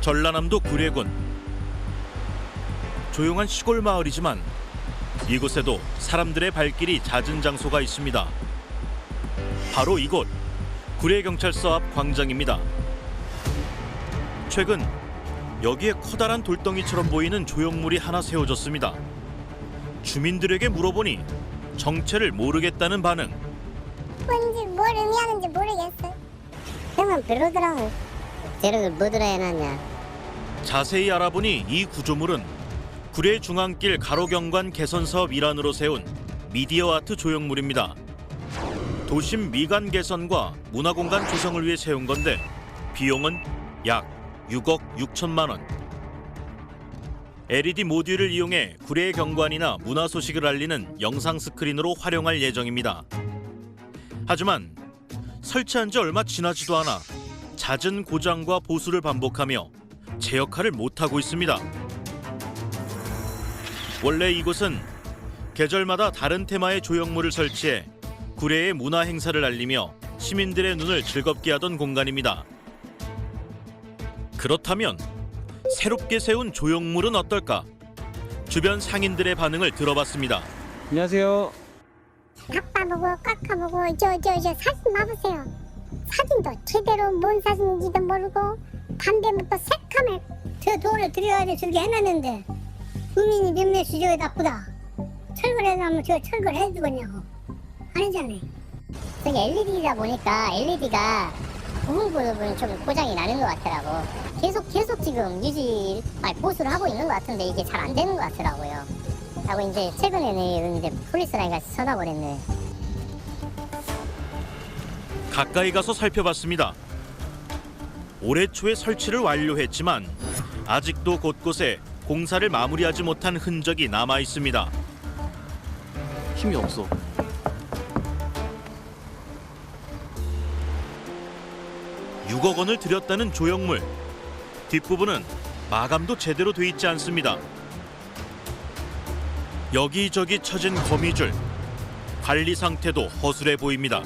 전라남도 구례군. 조용한 시골 마을이지만 이곳에도 사람들의 발길이 잦은 장소가 있습니다. 바로 이곳 구례경찰서 앞 광장입니다. 최근 여기에 커다란 돌덩이처럼 보이는 조형물이 하나 세워졌습니다. 주민들에게 물어보니 정체를 모르겠다는 반응. 뭔지 뭘 의미하는지 모르겠어요. 형은 별로더라고. 저를 뭐 들어야하냐. 자세히 알아보니 이 구조물은 구례 중앙길 가로경관 개선 사업 일환으로 세운 미디어 아트 조형물입니다. 도심 미관 개선과 문화공간 조성을 위해 세운 건데 비용은 약 6억 6천만 원. LED 모듈을 이용해 구례의 경관이나 문화 소식을 알리는 영상 스크린으로 활용할 예정입니다. 하지만 설치한 지 얼마 지나지도 않아 잦은 고장과 보수를 반복하며 제 역할을 못하고 있습니다. 원래 이곳은 계절마다 다른 테마의 조형물을 설치해 구례의 문화 행사를 알리며 시민들의 눈을 즐겁게 하던 공간입니다. 그렇다면 새롭게 세운 조형물은 어떨까? 주변 상인들의 반응을 들어봤습니다. 안녕하세요. 아빠 보고 깎아 보고 저 사진 봐보세요. 사진도 제대로 뭔 사진인지도 모르고 반대부터 새카매. 저 돈을 들여야 저렇게 해놨는데 국민이 몇몇 수저에 나쁘다. 철거를 해놓으면 저 철거를 해주겠냐고. 아니잖아요. 저기 LED다 보니까 LED가 부분부분 좀 고장이 나는 것 같더라고. 계속 지금 보수를 하고 있는 것 같은데 이게 잘 안 되는 것 같더라고요. 하고 이제 최근에는 이제 폴리스 라인가 쳐다버렸네. 가까이 가서 살펴봤습니다. 올해 초에 설치를 완료했지만 아직도 곳곳에 공사를 마무리하지 못한 흔적이 남아 있습니다. 힘이 없어. (6억) 원을 들였다는 조형물. 뒷부분은 마감도 제대로 돼 있지 않습니다. 여기저기 처진 거미줄. 관리 상태도 허술해 보입니다.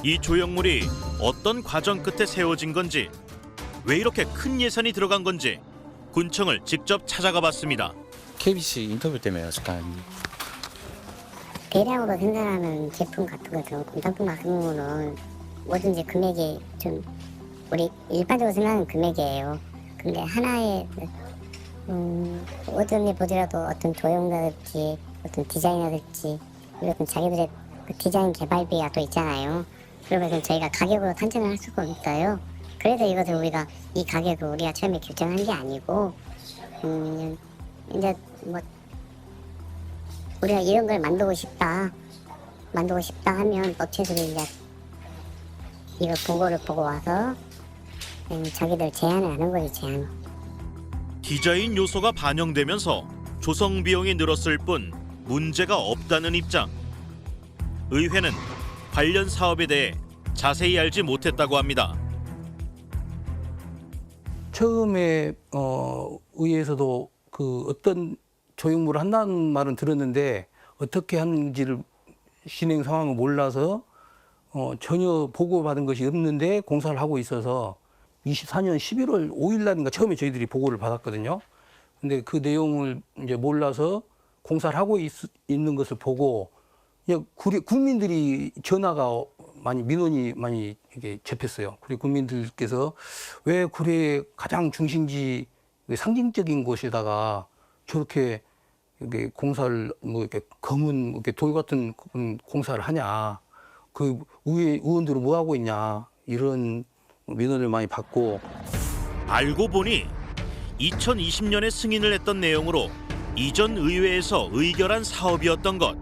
이 조형물이 어떤 과정 끝에 세워진 건지, 왜 이렇게 큰 예산이 들어간 건지 군청을 직접 찾아가 봤습니다. KBC 인터뷰 때문에 잠깐. 대량으로 생산하는 제품 같은 것처럼 공산품 같은 거는 뭐든지 금액이 좀 우리 일반적으로 생각하는 금액이에요. 근데 하나의 어떤 보더라도 어떤 조형이라든지 어떤 디자인이라든지 이런 자기들의 그 디자인 개발비가 또 있잖아요. 그러면서 저희가 가격으로 산정을 할 수가 없어요. 그래서 이것을 우리가 이 가격을 우리가 처음에 결정한 게 아니고 이제 뭐 우리가 이런 걸 만들고 싶다 하면 업체들이 이제 이거 보고를 보고 와서 자기들 제안을 하는 거지, 제안. 디자인 요소가 반영되면서 조성 비용이 늘었을 뿐 문제가 없다는 입장. 의회는 관련 사업에 대해 자세히 알지 못했다고 합니다. 처음에 의회에서도 그 어떤 조형물을 한다는 말은 들었는데 어떻게 하는지를 진행 상황을 몰라서 전혀 보고받은 것이 없는데 공사를 하고 있어서 24년 11월 5일 날인가 처음에 저희들이 보고를 받았거든요. 근데 그 내용을 이제 몰라서 공사를 하고 있는 것을 보고 그냥 국민들이 전화가 민원이 많이 이게 접했어요. 구례 국민들께서 왜 구례의 가장 중심지 상징적인 곳에다가 저렇게 이렇게 공사를 뭐 이렇게 검은 이렇게 돌 같은 공사를 하냐, 그 의원들은 뭐 하고 있냐, 이런 민원을 많이 받고. 알고 보니 2020년에 승인을 했던 내용으로 이전 의회에서 의결한 사업이었던 것.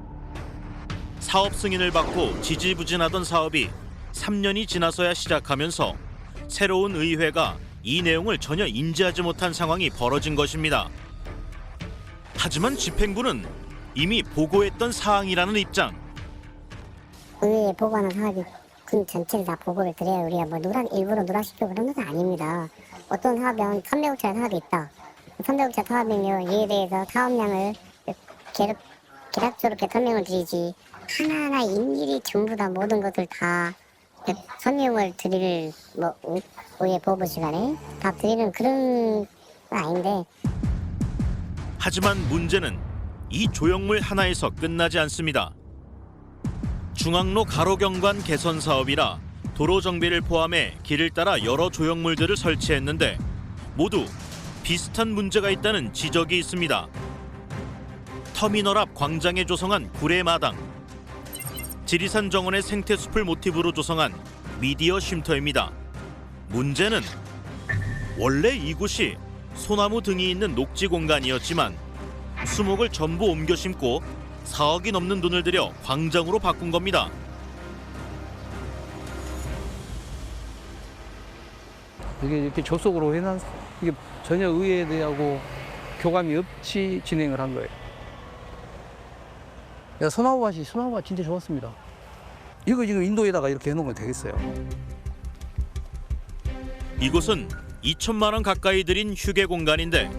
사업 승인을 받고 지지부진하던 사업이 3년이 지나서야 시작하면서 새로운 의회가 이 내용을 전혀 인지하지 못한 상황이 벌어진 것입니다. 하지만 집행부는 이미 보고했던 사항이라는 입장. 의회에 보고하는 사업이 군 전체를 다 보고를 드려야 우리가 뭐 일부러 누락시키고 그런 것은 아닙니다. 어떤 사업은 300억짜리 사업이 있다. 300억짜리 사업이면 이에 대해서 사업량을 계략적으로 설명을 드리지, 하나하나 일일이 전부 다 모든 것을 다 설명을 드릴 오후에 보부 시간에 밥 드리는 그런 건 아닌데 하지만 문제는 이 조형물 하나에서 끝나지 않습니다. 중앙로 가로경관 개선 사업이라 도로 정비를 포함해 길을 따라 여러 조형물들을 설치했는데 모두 비슷한 문제가 있다는 지적이 있습니다. 터미널 앞 광장에 조성한 구례마당, 지리산 정원의 생태숲을 모티브로 조성한 미디어 쉼터입니다. 문제는 원래 이곳이 소나무 등이 있는 녹지 공간이었지만 수목을 전부 옮겨 심고 4억이 넘는 돈을 들여 광장으로 바꾼 겁니다. 이게 이렇게 조속으로 해놨, 이게 전혀 의회에 대하고 교감이 없이 진행을 한 거예요. 야, 소나무밭 진짜 좋았습니다. 이거 지금 인도에다가 이렇게 해놓으면 되겠어요. 이곳은 2천만 원 가까이 들인 휴게 공간인데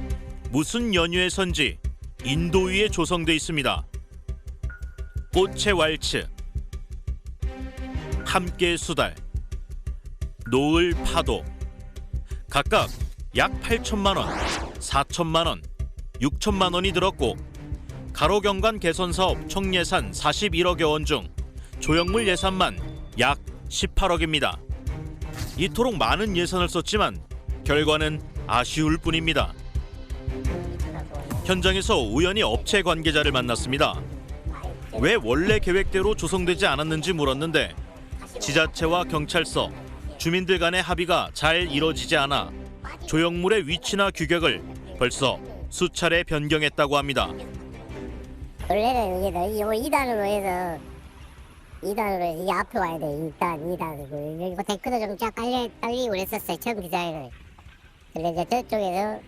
무슨 연유에선지 인도 위에 조성돼 있습니다. 꽃의 왈츠, 함께 수달, 노을 파도 각각 약 8천만 원, 4천만 원, 6천만 원이 들었고 가로경관 개선 사업 총 예산 41억여 원 중 조형물 예산만 약 18억입니다. 이토록 많은 예산을 썼지만 결과는 아쉬울 뿐입니다. 현장에서 우연히 업체 관계자를 만났습니다. 왜 원래 계획대로 조성되지 않았는지 물었는데 지자체와 경찰서, 주민들 간의 합의가 잘 이뤄지지 않아 조형물의 위치나 규격을 벌써 수차례 변경했다고 합니다. 원래는 이게 2단으로 해서 2단으로 이 앞에 와야 돼. 2단으로 여기 데크도 좀 쫙 깔리고 그랬었어요. 처음 디자인을. 근데 이제 저쪽에서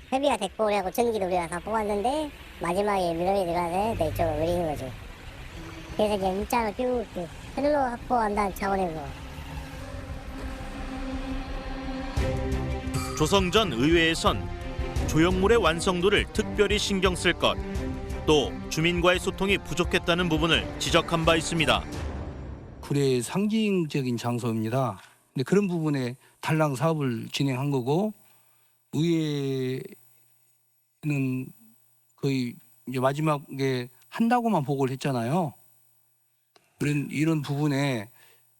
협의가 됐고 그래갖고 전기도 우리가 다 뽑았는데 마지막에 민원이 들어가서 내 이쪽으로 올리는 거죠. 그래서 이제 입장을 쭉 하늘로 확보한다는 차원에서 조성 전 의회에선 조형물의 완성도를 특별히 신경 쓸 것, 또 주민과의 소통이 부족했다는 부분을 지적한 바 있습니다. 구례의 상징적인 장소입니다. 근데 그런 부분에 달랑 사업을 진행한 거고 의회는 거의 이제 마지막에 한다고만 보고를 했잖아요. 이런 부분에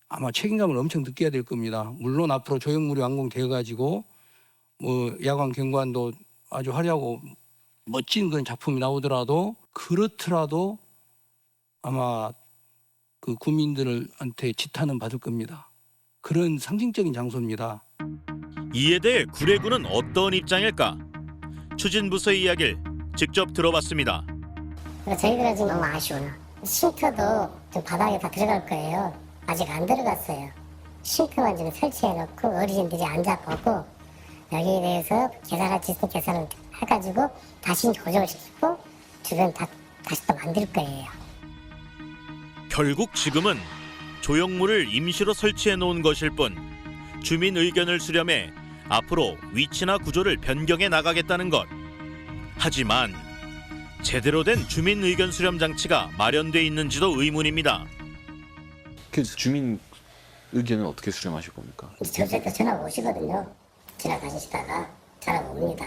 아마 책임감을 엄청 느껴야 될 겁니다. 물론 앞으로 조형물이 완공되어 가지고 뭐 야광 경관도 아주 화려하고 멋진 그런 작품이 나오더라도 그렇더라도 아마 그 구민들한테 지탄은 받을 겁니다. 그런 상징적인 장소입니다. 이에 대해 구례구는 어떤 입장일까? 추진부서의 이야기를 직접 들어봤습니다. 저희들은 지금 너무 아쉬워요. 쉼터도 좀 바닥에 다 들어갈 거예요. 아직 안 들어갔어요. 쉼터만 지금 설치해놓고 어르신들이 앉아보고 여기에 대해서 계산할 수 있는 계산을 해가지고 다시 고정을 시키고 주변 다시 또 만들 거예요. 결국 지금은 조형물을 임시로 설치해 놓은 것일 뿐 주민 의견을 수렴해 앞으로 위치나 구조를 변경해 나가겠다는 것. 하지만 제대로 된 주민 의견 수렴 장치가 마련돼 있는지도 의문입니다. 그 주민 의견은 어떻게 수렴하실 겁니까? 저한테 전화가 오시거든요. 지나가시다가 전화가 옵니다.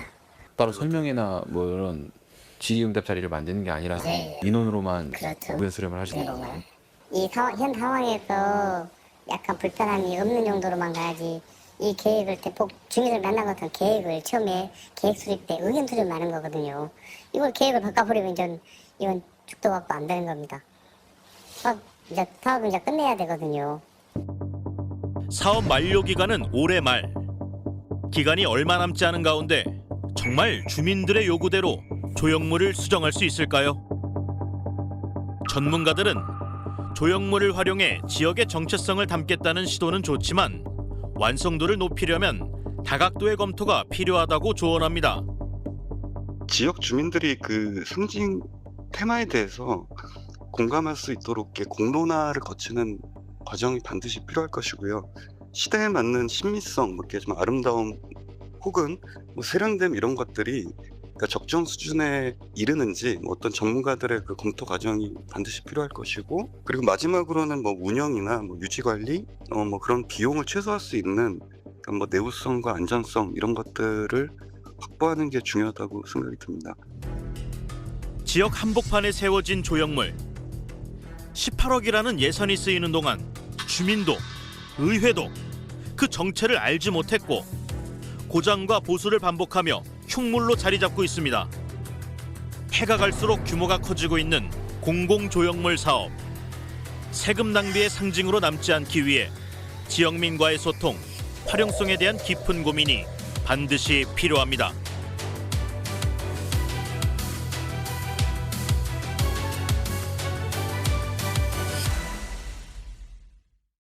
따로 설명회나 뭐 이런 질의응답 자리를 만드는 게 아니라 네. 민원으로만 그렇죠. 의견 수렴을 하시는 네. 건가요? 현 상황에서 약간 불편함이 없는 정도로만 가야지 이 계획을 대폭 주민을 만난 것 같은 계획을 처음에 계획 수립 때 의견 수립 많은 거거든요. 이걸 계획을 바꿔버리면 이건 죽도 받고 안 되는 겁니다. 사업은 이제 끝내야 되거든요. 사업 만료 기간은 올해 말. 기간이 얼마 남지 않은 가운데 정말 주민들의 요구대로 조형물을 수정할 수 있을까요? 전문가들은 조형물을 활용해 지역의 정체성을 담겠다는 시도는 좋지만 완성도를 높이려면 다각도의 검토가 필요하다고 조언합니다. 지역 주민들이 그 상징 테마에 대해서 공감할 수 있도록 이렇게 공론화를 거치는 과정이 반드시 필요할 것이고요. 시대에 맞는 신미성, 이렇게 좀 아름다움 혹은 뭐 세련됨 이런 것들이 그러니까 적정 수준에 이르는지 어떤 전문가들의 그 검토 과정이 반드시 필요할 것이고, 그리고 마지막으로는 뭐 운영이나 뭐 유지 관리, 뭐 그런 비용을 최소화할 수 있는 그러니까 뭐 내구성과 안전성 이런 것들을 확보하는 게 중요하다고 생각이 듭니다. 지역 한복판에 세워진 조형물. 18억이라는 예산이 쓰이는 동안 주민도 의회도 그 정체를 알지 못했고 고장과 보수를 반복하며 흉물로 자리 잡고 있습니다. 해가 갈수록 규모가 커지고 있는 공공조형물 사업. 세금 낭비의 상징으로 남지 않기 위해 지역민과의 소통, 활용성에 대한 깊은 고민이 반드시 필요합니다.